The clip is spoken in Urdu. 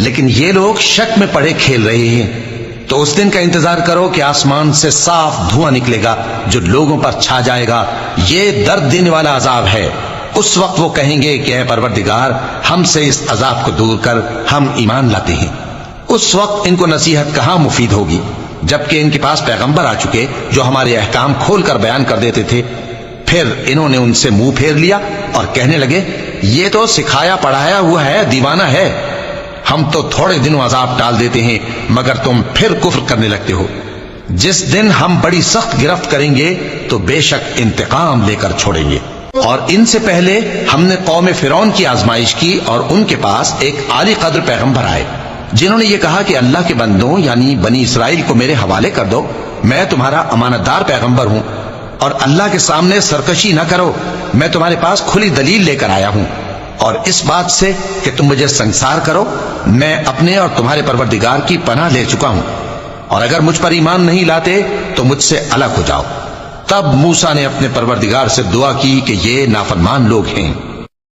لیکن یہ لوگ شک میں پڑے کھیل رہے ہیں۔ تو اس دن کا انتظار کرو کہ آسمان سے صاف دھواں نکلے گا جو لوگوں پر چھا جائے گا، یہ درد دینے والا عذاب ہے۔ اس وقت وہ کہیں گے کہ اے پروردگار، ہم سے اس عذاب کو دور کر، ہم ایمان لاتے ہیں۔ اس وقت ان کو نصیحت کہاں مفید ہوگی، جبکہ ان کے پاس پیغمبر آ چکے جو ہمارے احکام کھول کر بیان کر دیتے تھے۔ پھر انہوں نے ان سے منہ پھیر لیا اور کہنے لگے، یہ تو سکھایا پڑھایا ہوا ہے، دیوانہ ہے، ہم تو تھوڑے دنوں عذاب ٹال دیتے ہیں مگر تم پھر کفر کرنے لگتے ہو۔ جس دن ہم بڑی سخت گرفت کریں گے تو بے شک انتقام لے کر چھوڑیں گے۔ اور ان سے پہلے ہم نے قوم فرعون کی آزمائش کی اور ان کے پاس ایک عالی قدر پیغمبر آئے جنہوں نے یہ کہا کہ اللہ کے بندوں یعنی بنی اسرائیل کو میرے حوالے کر دو، میں تمہارا امانت دار پیغمبر ہوں، اور اللہ کے سامنے سرکشی نہ کرو، میں تمہارے پاس کھلی دلیل لے کر آیا ہوں، اور اس بات سے کہ تم مجھے سنسار کرو میں اپنے اور تمہارے پروردگار کی پناہ لے چکا ہوں، اور اگر مجھ پر ایمان نہیں لاتے تو مجھ سے الگ ہو جاؤ۔ تب موسیٰ نے اپنے پروردگار سے دعا کی کہ یہ نافرمان لوگ ہیں۔